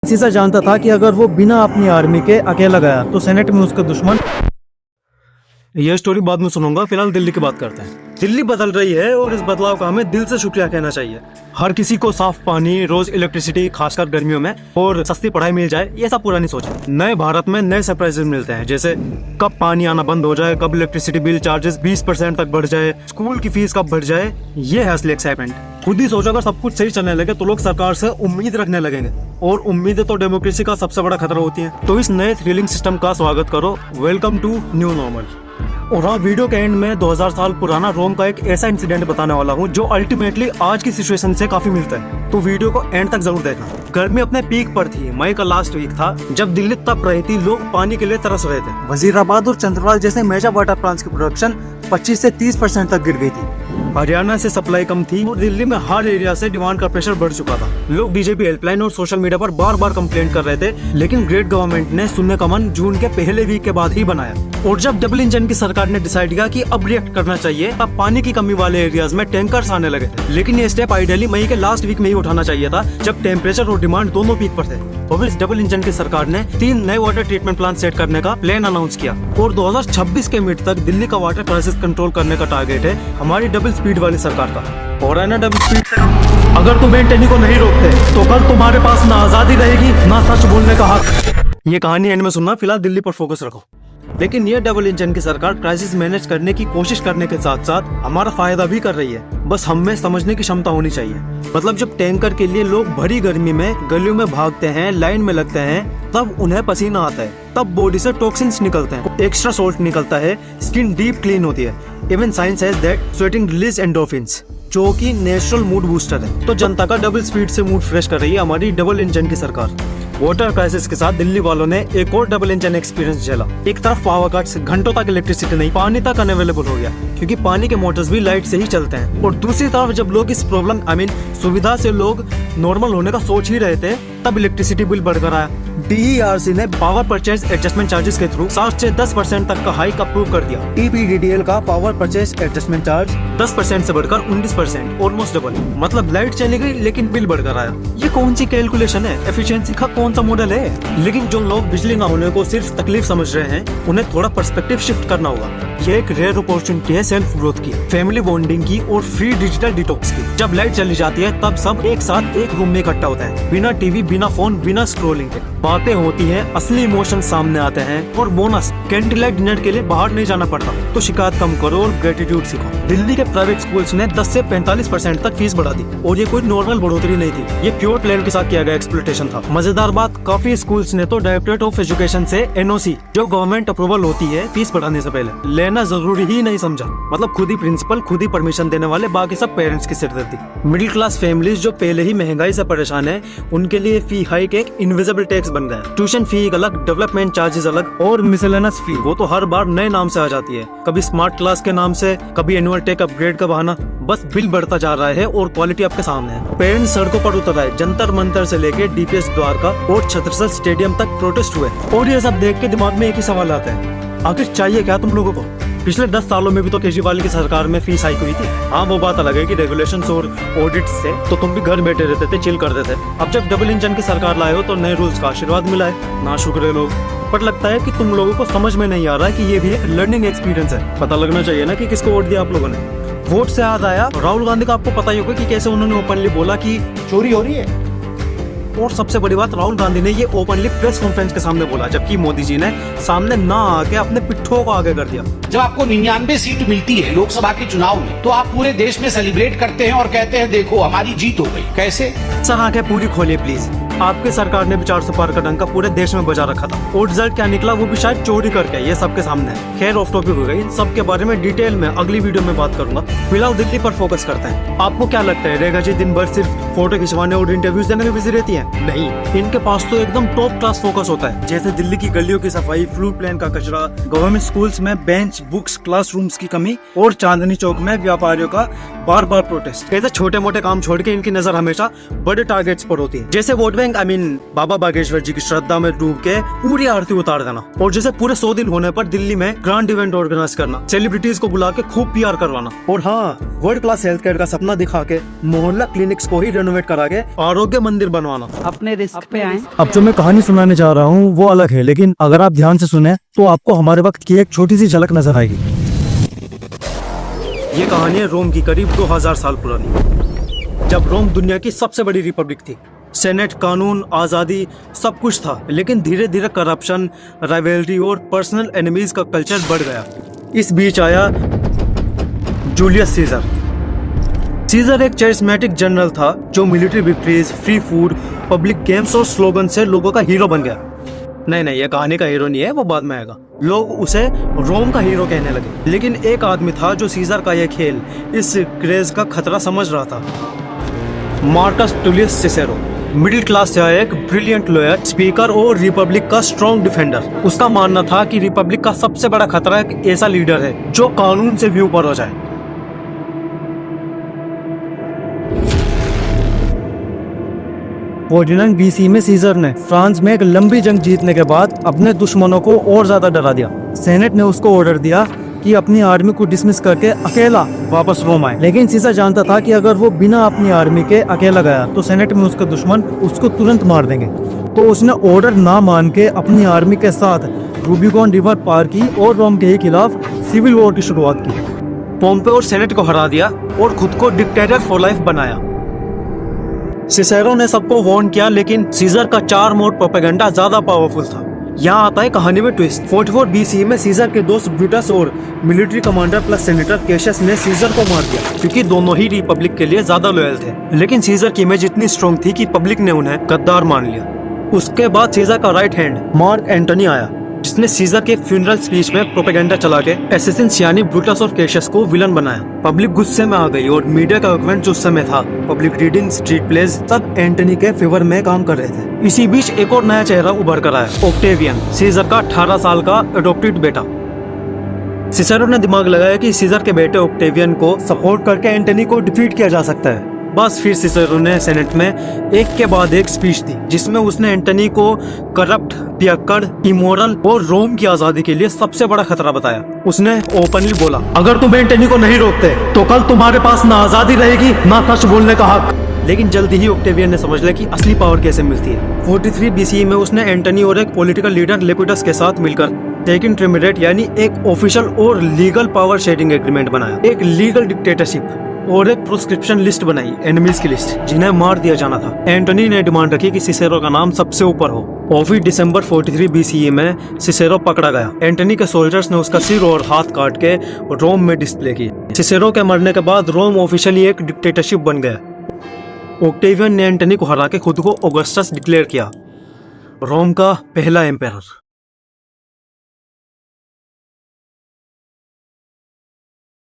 सीसा जानता था कि अगर वो बिना अपनी आर्मी के अकेला गया तो सेनेट में उसका दुश्मन। यह स्टोरी बाद में सुनूंगा, फिलहाल दिल्ली की बात करते हैं। दिल्ली बदल रही है और इस बदलाव का हमें दिल से शुक्रिया कहना चाहिए। हर किसी को साफ पानी, रोज इलेक्ट्रिसिटी, खासकर गर्मियों में, और सस्ती पढ़ाई मिल जाए, ये सब पूरा नहीं सोचा। नए भारत में नए सरप्राइजेस मिलते हैं, जैसे कब पानी आना बंद हो जाए, कब इलेक्ट्रिसिटी बिल चार्जेस 20% तक बढ़ जाए, स्कूल की फीस कब बढ़ जाए। ये है असली एक्साइटमेंट। खुद ही सोचो, अगर सब कुछ सही चलने लगे तो लोग सरकार से उम्मीद रखने लगेंगे, और उम्मीदें तो डेमोक्रेसी का सबसे बड़ा खतरा होती है। तो इस नए थ्रिलिंग सिस्टम का स्वागत करो। Welcome to new normal. और हाँ, वीडियो के एंड में 2000 साल पुराना रोम का एक ऐसा इंसिडेंट बताने वाला हूँ जो अल्टीमेटली आज की सिचुएशन से काफी मिलता है, तो वीडियो को एंड तक जरूर देखना। गर्मी अपने पीक पर थी, मई का लास्ट वीक था जब दिल्ली तप रही थी, लोग पानी के लिए तरस रहे थे। वजीराबाद और चंद्रवाल जैसे मेजर वाटर प्लांट्स की प्रोडक्शन 25 से 30% तक गिर गई थी। हरियाणा से सप्लाई कम थी और दिल्ली में हर एरिया से डिमांड का प्रेशर बढ़ चुका था। लोग बीजेपी हेल्पलाइन और सोशल मीडिया पर बार बार कंप्लेंट कर रहे थे, लेकिन ग्रेट गवर्नमेंट ने सुनने का मन जून के पहले वीक के बाद ही बनाया। और जब डबल इंजन की सरकार ने डिसाइड किया कि अब रिएक्ट करना चाहिए, तब पानी की कमी वाले एरियाज में टैंकर्स आने लगे थे। लेकिन ये स्टेप आइडियली मई के लास्ट वीक में ही उठाना चाहिए था, जब टेम्परेचर और डिमांड दोनों पीक पर थे। और इस डबल इंजन की सरकार ने 3 नए वाटर ट्रीटमेंट प्लांट सेट करने का प्लान अनाउंस किया, और 2026 के मिड तक दिल्ली का वाटर क्राइसिस कंट्रोल करने का टारगेट है हमारी डबल स्पीड वाली सरकार का। और है ना डबल स्पीड से, अगर तुम एंटनी को नहीं रोकते तो कल तुम्हारे पास ना आजादी रहेगी ना सच बोलने का हक। ये कहानी एंड में सुनना, फिलहाल दिल्ली पर फोकस रखो। लेकिन ये डबल इंजन की सरकार क्राइसिस मैनेज करने की कोशिश करने के साथ साथ हमारा फायदा भी कर रही है, बस हमें समझने की क्षमता होनी चाहिए। मतलब जब टैंकर के लिए लोग भरी गर्मी में गलियों में भागते हैं, लाइन में लगते हैं, तब उन्हें पसीना आता है, तब बॉडी से टॉक्सिन्स निकलते हैं, एक्स्ट्रा सोल्ट निकलता है, स्किन डीप क्लीन होती है। Even science has that sweating release endorphins, जो कि नेचुरल मूड बूस्टर है। तो जनता का डबल स्पीड से मूड फ्रेश कर रही है हमारी डबल इंजन की सरकार। वाटर क्राइसिस के साथ दिल्ली वालों ने एक और डबल इंजन एक्सपीरियंस झेला। एक तरफ पावर कट्स, घंटों तक इलेक्ट्रिसिटी नहीं, पानी तक अनअवेलेबल हो गया, क्योंकि पानी के मोटर्स भी लाइट से ही चलते हैं। और दूसरी तरफ जब लोग इस प्रॉब्लम सुविधा से लोग नॉर्मल होने का सोच ही रहे थे, तब इलेक्ट्रिसिटी बिल बढ़कर आया। DERC ने पावर परचेज एडजस्टमेंट चार्जेस के थ्रू 7 से 10% तक का हाइक अप्रूव कर दिया। TPDDL का पावर परचेज एडजस्टमेंट चार्ज 10% से बढ़कर 19%, ऑलमोस्ट डबल। मतलब लाइट चली गई लेकिन बिल बढ़कर आया। ये कौन सी कैलकुलेशन है? एफिशिएंसी का कौन सा मॉडल है? लेकिन जो लोग बिजली न होने को सिर्फ तकलीफ समझ रहे हैं, उन्हें थोड़ा पर्सपेक्टिव शिफ्ट करना होगा। ये एक रेयर अपॉर्चुनिटी है सेल्फ ग्रोथ की, फैमिली बॉन्डिंग की और फ्री डिजिटल डिटॉक्स की। जब लाइट चली जाती है तब सब एक साथ एक रूम में इकट्ठा होता है, बिना टीवी, बिना फोन, बिना स्क्रोलिंग के। बातें होती हैं, असली इमोशन सामने आते हैं, और बोनस कैंडल लाइट डिनर के लिए बाहर नहीं जाना पड़ता। तो शिकायत कम करो और ग्रेटिट्यूड सीखो। दिल्ली के प्राइवेट स्कूल्स ने 10 से 45% तक फीस बढ़ा दी, और ये कोई नॉर्मल बढ़ोतरी नहीं थी, ये प्योर प्लान के साथ किया गया एक्सप्लॉयटेशन था। मजेदार बात, काफी स्कूल्स ने तो डायरेक्टरेट ऑफ एजुकेशन से NOC, जो गवर्नमेंट अप्रूवल होती है फीस बढ़ाने से पहले, लेना जरूरी ही नहीं समझा। मतलब खुद ही प्रिंसिपल, खुद ही परमिशन देने वाले, बाकी सब पेरेंट्स की सिरदर्दी। मिडिल क्लास फैमिलीज जो पहले ही महंगाई से परेशान है, उनके लिए फी हाइक एक इनविजिबल टैक्स बन गया। ट्यूशन फी अलग, डेवलपमेंट चार्जेस अलग, और मिसलेनियस फी, वो तो हर बार नए नाम से आ जाती है। कभी स्मार्ट क्लास के नाम से, कभी एनुअल टेक अपग्रेड का बहाना। बस बिल बढ़ता जा रहा है और क्वालिटी आपके सामने है। पेरेंट्स सड़कों पर उतर आए, जंतर मंतर से लेके DPS द्वारका और छत्रसाल स्टेडियम तक प्रोटेस्ट हुए। और ये सब देख के दिमाग में एक ही सवाल आता है, आखिर चाहिए क्या तुम लोगों को? पिछले 10 सालों में भी तो केजरीवाल की सरकार में फीस हाइक हुई थी। हाँ, वो बात अलग है कि रेगुलेशंस और ऑडिट्स से तो तुम भी घर बैठे रहते थे, चिल करते थे। अब जब डबल इंजन की सरकार लाए हो तो नए रूल्स का आशीर्वाद मिला है, ना शुक्र है लोग। पर लगता है कि तुम लोगों को समझ में नहीं आ रहा है कि ये भी एक लर्निंग एक्सपीरियंस है। पता लगना चाहिए ना कि किसको वोट दिया आप लोगों ने। वोट से याद आया, राहुल गांधी का आपको पता ही होगा कि कैसे उन्होंने ओपनली बोला कि चोरी हो रही है। और सबसे बड़ी बात, राहुल गांधी ने ये ओपनली प्रेस कॉन्फ्रेंस के सामने बोला, जबकि मोदी जी ने सामने ना आके अपने पिट्ठों को आगे कर दिया। जब आपको 99 सीट मिलती है लोकसभा के चुनाव में, तो आप पूरे देश में सेलिब्रेट करते हैं और कहते हैं देखो हमारी जीत हो गई। कैसे? सर आंखें पूरी खोलिए प्लीज। आपकी सरकार ने भी 400 पार का डंका पूरे देश में बजा रखा था, और रिजल्ट क्या निकला वो भी शायद चोरी करके, ये सबके सामने है। खैर ऑफ टॉपिक हो गई, इन सब के बारे में डिटेल में अगली वीडियो में बात करूंगा। फिलहाल दिल्ली पर फोकस करते हैं। आपको क्या लगता है रेखा जी दिन भर सिर्फ फोटो खिंचवाने और इंटरव्यूज देने में बिजी रहती है? नहीं, इनके पास तो एकदम टॉप क्लास फोकस होता है, जैसे दिल्ली की गलियों की सफाई, फ्लूट प्लान का कचरा, गवर्नमेंट स्कूल्स में बेंच, बुक्स, क्लासरूम्स की कमी, और चांदनी चौक में व्यापारियों का बार बार प्रोटेस्ट। कहते छोटे मोटे काम छोड़ के इनकी नजर हमेशा बड़े टारगेट्स पर होती है। जैसे वोट बैंक शिवलिंग बाबा बागेश्वर जी की श्रद्धा में डूब के पूरी आरती उतार देना, और जैसे पूरे 100 दिन होने पर दिल्ली में ग्रांड इवेंट ऑर्गेनाइज करना, सेलिब्रिटीज को बुला के खूब PR करवाना, और हाँ, वर्ल्ड क्लास हेल्थ केयर का सपना दिखा के मोहल्ला क्लिनिक्स को ही रेनोवेट करा के आरोग्य मंदिर बनवाना। अपने रिस्क पे आए। अब जो मैं कहानी सुनाने जा रहा हूँ वो अलग है, लेकिन अगर आप ध्यान से सुने तो आपको हमारे वक्त की एक छोटी सी झलक नजर आएगी। ये कहानी है रोम की, करीब 2000 साल पुरानी, जब रोम दुनिया की सबसे बड़ी रिपब्लिक थी। सेनेट, कानून, आजादी सब कुछ था, लेकिन धीरे धीरे करप्शन, राइवलरी और पर्सनल एनिमीज का कल्चर बढ़ गया। इस बीच आया जूलियस सीजर। सीजर एक चैरिस्मेटिक जनरल था जो military victories, free food, public games और स्लोगन से लोगों का हीरो बन गया। नहीं, ये कहानी का हीरो नहीं है, वो बाद में आएगा। लोग उसे रोम का हीरो कहने लगे। लेकिन एक आदमी था जो सीजर का यह खेल, इस क्रेज का खतरा समझ रहा था। मार्कस टुलियस सिसेरो मिडिल क्लास से आया एक ब्रिलियंट लॉयर, स्पीकर और रिपब्लिक का स्ट्रॉन्ग डिफेंडर। उसका मानना था कि रिपब्लिक का सबसे बड़ा खतरा एक ऐसा लीडर है जो कानून से भी ऊपर हो जाए। 49 BC में सीजर ने फ्रांस में एक लंबी जंग जीतने के बाद अपने दुश्मनों को और ज्यादा डरा दिया। सेनेट ने उसको ऑर्डर दिया कि अपनी आर्मी को डिसमिस करके अकेला वापस रोम आए। लेकिन सीजर जानता था कि अगर वो बिना अपनी आर्मी के अकेला गया तो सेनेट में उसके दुश्मन उसको तुरंत मार देंगे। तो उसने ऑर्डर ना मान के अपनी आर्मी के साथ रूबिकॉन रिवर पार की और रोम के खिलाफ सिविल वॉर की शुरुआत की। पोम्पे और सेनेट को हरा दिया और खुद को डिक्टेटर फॉर लाइफ बनाया। सिसेरो ने सबको वार्न किया, लेकिन सीजर का चार्म और प्रोपेगेंडा ज्यादा पावरफुल था। यहाँ आता है कहानी में ट्विस्ट। 44 BC में सीजर के दोस्त ब्रूटस और military commander plus senator Cassius ने सीजर को मार दिया, क्योंकि दोनों ही रिपब्लिक के लिए ज्यादा लॉयल थे। लेकिन सीजर की इमेज इतनी स्ट्रॉन्ग थी कि पब्लिक ने उन्हें गद्दार मान लिया। उसके बाद सीजर का राइट हैंड मार्क एंटनी आया, जिसने सीजर के फ्यूनरल स्पीच में प्रोपेगेंडा चला के एसेसिन्स यानी ब्रूटस और कैशियस को विलन बनाया। पब्लिक गुस्से में आ गई और मीडिया का इक्विपमेंट जो उस समय था, पब्लिक रीडिंग, स्ट्रीट प्लेज, सब एंटनी के फेवर में काम कर रहे थे। इसी बीच एक और नया चेहरा उभर कर आया, ऑक्टेवियन, सीजर का 18 साल का एडॉप्टेड बेटा। सिसेरो ने दिमाग लगाया कि सीजर के बेटे ऑक्टेवियन को सपोर्ट करके एंटनी को डिफीट किया जा सकता है। बस फिर सिसेरो ने सेनेट में एक के बाद एक स्पीच दी, जिसमें उसने एंटनी को करप्ट, पियक्कड़, इमोरल और रोम की आजादी के लिए सबसे बड़ा खतरा बताया। उसने ओपनली बोला, अगर तुम एंटनी को नहीं रोकते तो कल तुम्हारे पास ना आजादी रहेगी ना सच बोलने का हक। लेकिन जल्दी ही ऑक्टेवियन ने समझ लिया कि असली पावर कैसे मिलती है। 43 BC में उसने एंटनी और एक पॉलिटिकल लीडर लेपिडस के साथ मिलकर टेकिन ट्रिमिडेट यानी एक ऑफिशियल और लीगल पावर शेयरिंग एग्रीमेंट बनाया, एक लीगल डिक्टेटरशिप और एक प्रोस्क्रिप्शन लिस्ट बनाई, एनिमीज की लिस्ट, जिन्हें मार दिया जाना था। एंटनी ने डिमांड रखी कि सिसेरो का नाम सबसे ऊपर हो। और फिर दिसंबर 43 BCE में सिसेरो पकड़ा गया। एंटनी के सोल्जर्स ने उसका सिर और हाथ काट के रोम में डिस्प्ले किए। सिसेरो के मरने के बाद रोम ऑफिशियली एक डिक्टेटरशिप बन गया। ऑक्टेवियन ने एंटनी को हरा के खुद को ऑगस्टस डिक्लेयर किया, रोम का पहला एम्पायर।